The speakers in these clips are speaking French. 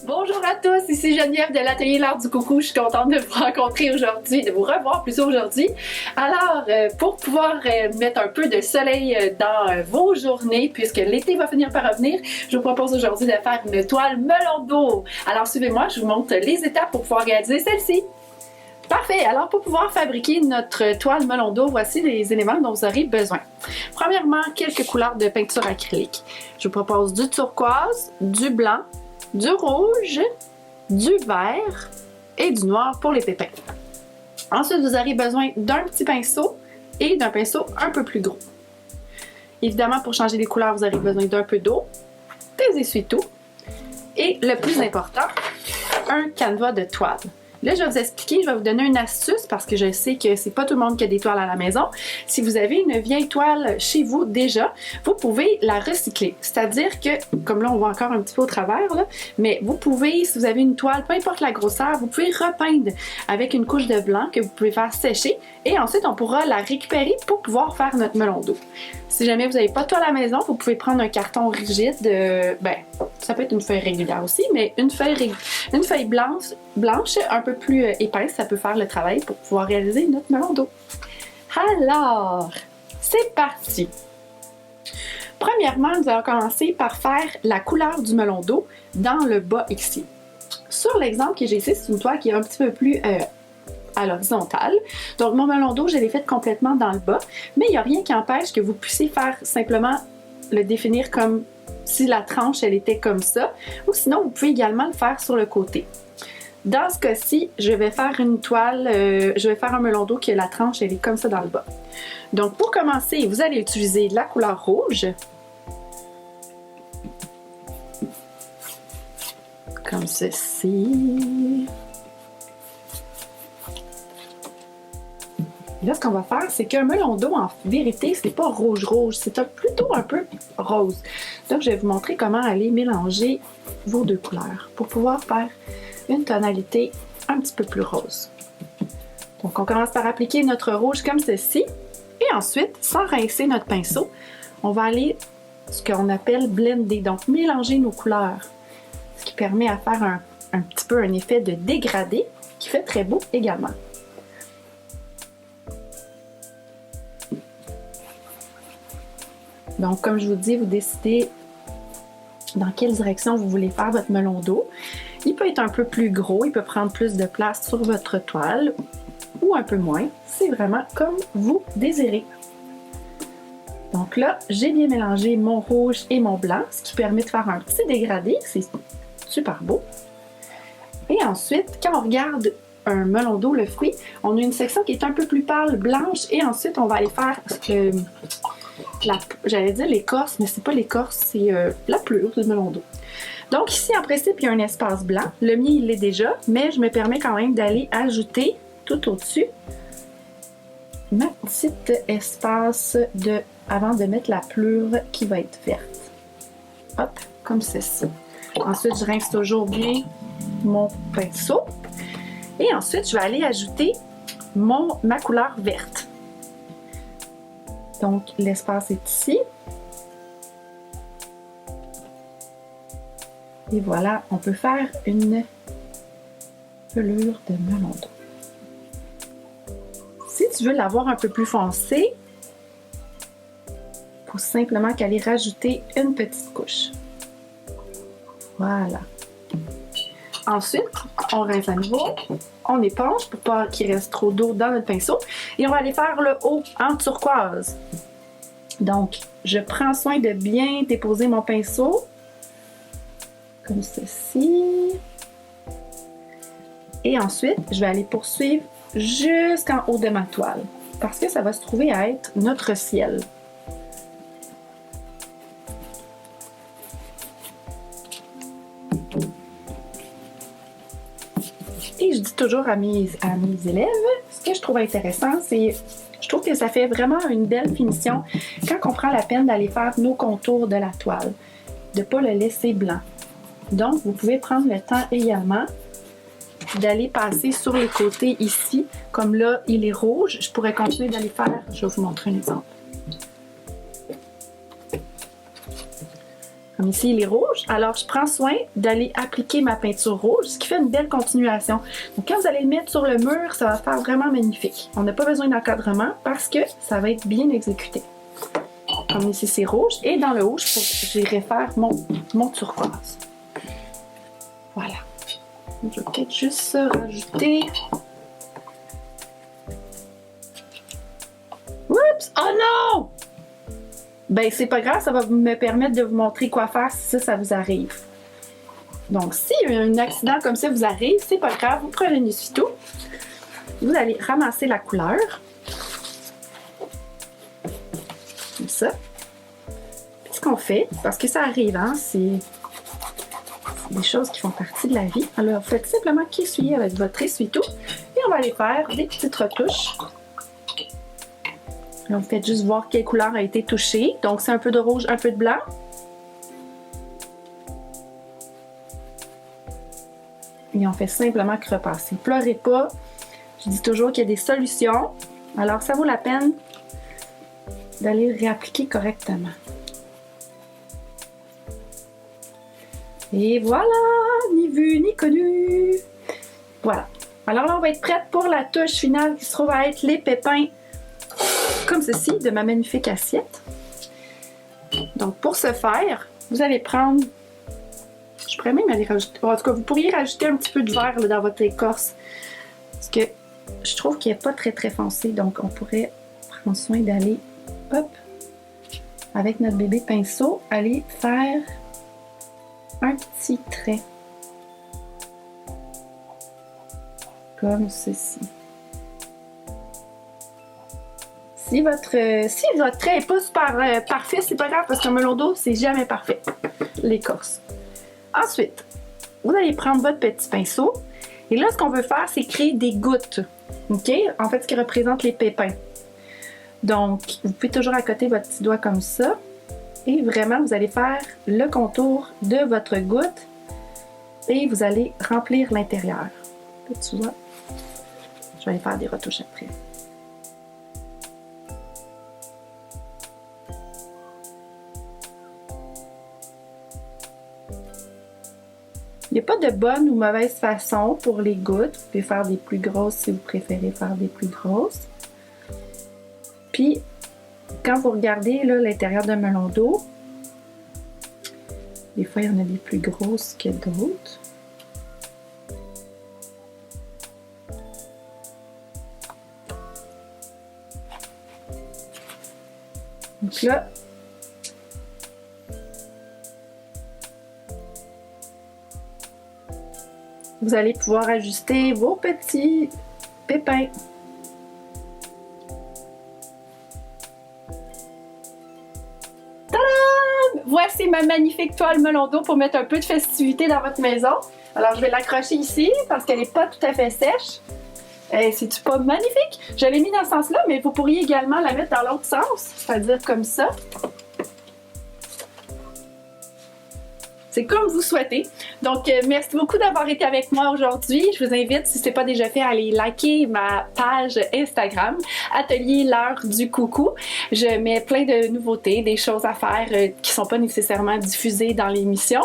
Bonjour à tous, ici Geneviève de l'Atelier L'Art du Coucou. Je suis contente de vous rencontrer aujourd'hui, de vous revoir plutôt aujourd'hui. Alors, pour pouvoir mettre un peu de soleil dans vos journées, puisque l'été va finir par revenir, je vous propose aujourd'hui de faire une toile melon d'eau. Alors suivez-moi, je vous montre les étapes pour pouvoir réaliser celle-ci. Parfait! Alors pour pouvoir fabriquer notre toile melon d'eau, voici les éléments dont vous aurez besoin. Premièrement, quelques couleurs de peinture acrylique. Je vous propose du turquoise, du blanc, du rouge, du vert et du noir pour les pépins. Ensuite, vous aurez besoin d'un petit pinceau et d'un pinceau un peu plus gros. Évidemment, pour changer les couleurs, vous aurez besoin d'un peu d'eau, des essuie-tout et le plus important, un canevas de toile. Là, je vais vous expliquer, je vais vous donner une astuce parce que je sais que c'est pas tout le monde qui a des toiles à la maison. Si vous avez une vieille toile chez vous déjà, vous pouvez la recycler. C'est-à-dire que, comme là on voit encore un petit peu au travers, là, mais vous pouvez, si vous avez une toile, peu importe la grosseur, vous pouvez repeindre avec une couche de blanc que vous pouvez faire sécher et ensuite on pourra la récupérer pour pouvoir faire notre melon d'eau. Si jamais vous n'avez pas de toile à la maison, vous pouvez prendre un carton rigide, ça peut être une feuille régulière aussi, mais une feuille blanche un peu plus épaisse, ça peut faire le travail pour pouvoir réaliser notre melon d'eau. Alors, c'est parti! Premièrement, nous allons commencer par faire la couleur du melon d'eau dans le bas ici. Sur l'exemple que j'ai ici, c'est une toile qui est un petit peu plus à l'horizontale. Donc mon melon d'eau, je l'ai fait complètement dans le bas, mais il n'y a rien qui empêche que vous puissiez faire simplement le définir comme si la tranche elle était comme ça, ou sinon vous pouvez également le faire sur le côté. Dans ce cas-ci, je vais faire une toile, je vais faire un melon d'eau que la tranche elle est comme ça dans le bas. Donc pour commencer, vous allez utiliser la couleur rouge, comme ceci. Là, ce qu'on va faire, c'est qu'un melon d'eau, en vérité, c'est pas rouge-rouge, c'est plutôt un peu rose. Donc, je vais vous montrer comment aller mélanger vos deux couleurs pour pouvoir faire une tonalité un petit peu plus rose. Donc, on commence par appliquer notre rouge comme ceci. Et ensuite, sans rincer notre pinceau, on va aller ce qu'on appelle blender, donc mélanger nos couleurs. Ce qui permet à faire un petit peu un effet de dégradé qui fait très beau également. Donc, comme je vous dis, vous décidez dans quelle direction vous voulez faire votre melon d'eau. Il peut être un peu plus gros, il peut prendre plus de place sur votre toile ou un peu moins. C'est vraiment comme vous désirez. Donc là, j'ai bien mélangé mon rouge et mon blanc, ce qui permet de faire un petit dégradé. C'est super beau. Et ensuite, quand on regarde un melon d'eau, le fruit, on a une section qui est un peu plus pâle, blanche, et ensuite on va aller faire j'allais dire l'écorce, mais c'est pas l'écorce, c'est la pelure du melon d'eau. Donc ici, en principe, il y a un espace blanc. Le mien, il l'est déjà, mais je me permets quand même d'aller ajouter tout au-dessus ma petite espace avant de mettre la pelure qui va être verte. Hop, comme ceci. Ensuite, je rince toujours bien mon pinceau. Et ensuite, je vais aller ajouter ma couleur verte. Donc, l'espace est ici. Et voilà, on peut faire une pelure de melon d'eau. Si tu veux l'avoir un peu plus foncé, il faut simplement qu'aller rajouter une petite couche. Voilà. Ensuite, on rince à nouveau, on éponge pour pas qu'il reste trop d'eau dans notre pinceau et on va aller faire le haut en turquoise. Donc, je prends soin de bien déposer mon pinceau comme ceci. Et ensuite, je vais aller poursuivre jusqu'en haut de ma toile parce que ça va se trouver à être notre ciel. Et je dis toujours à mes élèves, ce que je trouve intéressant, c'est je trouve que ça fait vraiment une belle finition quand on prend la peine d'aller faire nos contours de la toile, de ne pas le laisser blanc. Donc, vous pouvez prendre le temps également d'aller passer sur les côtés ici. Comme là, il est rouge, je pourrais continuer d'aller faire, je vais vous montrer un exemple. comme ici il est rouge, alors je prends soin d'aller appliquer ma peinture rouge, ce qui fait une belle continuation. Donc quand vous allez le mettre sur le mur, ça va faire vraiment magnifique. On n'a pas besoin d'encadrement parce que ça va être bien exécuté. Comme ici c'est rouge, et dans le haut, j'irai faire mon turquoise. Voilà. Je vais peut-être juste rajouter... Oups! Oh non! Ben c'est pas grave, ça va me permettre de vous montrer quoi faire si ça vous arrive. Donc si un accident comme ça vous arrive, c'est pas grave, vous prenez un essuie-tout, vous allez ramasser la couleur, comme ça. Puis ce qu'on fait, parce que ça arrive, hein, c'est des choses qui font partie de la vie, alors vous faites simplement qu'essuyer avec votre essuie-tout et on va aller faire des petites retouches. Là, vous faites juste voir quelle couleur a été touchée. Donc, c'est un peu de rouge, un peu de blanc. Et on fait simplement que repasser. Pleurez pas. Je dis toujours qu'il y a des solutions. Alors, ça vaut la peine d'aller le réappliquer correctement. Et voilà! Ni vu, ni connu! Voilà. Alors là, on va être prête pour la touche finale qui se trouve à être les pépins comme ceci, de ma magnifique assiette. Donc, pour ce faire, vous allez prendre... Je pourrais même aller rajouter... En tout cas, vous pourriez rajouter un petit peu de vert là, dans votre écorce. Parce que je trouve qu'il n'est pas très très foncé. Donc, on pourrait prendre soin d'aller, hop, avec notre bébé pinceau, aller faire un petit trait. Comme ceci. Si votre trait n'est pas super parfait, c'est pas grave parce qu'un melon d'eau, c'est jamais parfait, l'écorce. Ensuite, vous allez prendre votre petit pinceau et là, ce qu'on veut faire, c'est créer des gouttes. OK? En fait, ce qui représente les pépins. Donc, vous pouvez toujours accoter votre petit doigt comme ça et vraiment, vous allez faire le contour de votre goutte et vous allez remplir l'intérieur. Là, tu vois, je vais aller faire des retouches après. Il n'y a pas de bonne ou mauvaise façon pour les gouttes. Vous pouvez faire des plus grosses si vous préférez faire des plus grosses. Puis, quand vous regardez l'intérieur d'un melon d'eau, des fois, il y en a des plus grosses que d'autres. Donc là, vous allez pouvoir ajuster vos petits pépins. Tadam! Voici ma magnifique toile melon d'eau pour mettre un peu de festivité dans votre maison. Alors, je vais l'accrocher ici parce qu'elle n'est pas tout à fait sèche. C'est-tu pas magnifique? Je l'ai mis dans ce sens-là, mais vous pourriez également la mettre dans l'autre sens, c'est-à-dire comme ça. C'est comme vous souhaitez. Donc, merci beaucoup d'avoir été avec moi aujourd'hui. Je vous invite, si ce n'est pas déjà fait, à aller liker ma page Instagram, Atelier L'Heure du Coucou. Je mets plein de nouveautés, des choses à faire qui ne sont pas nécessairement diffusées dans l'émission.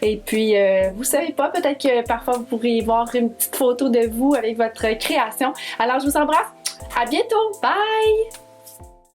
Et puis, vous savez pas, peut-être que parfois vous pourriez voir une petite photo de vous avec votre création. Alors, je vous embrasse. À bientôt. Bye!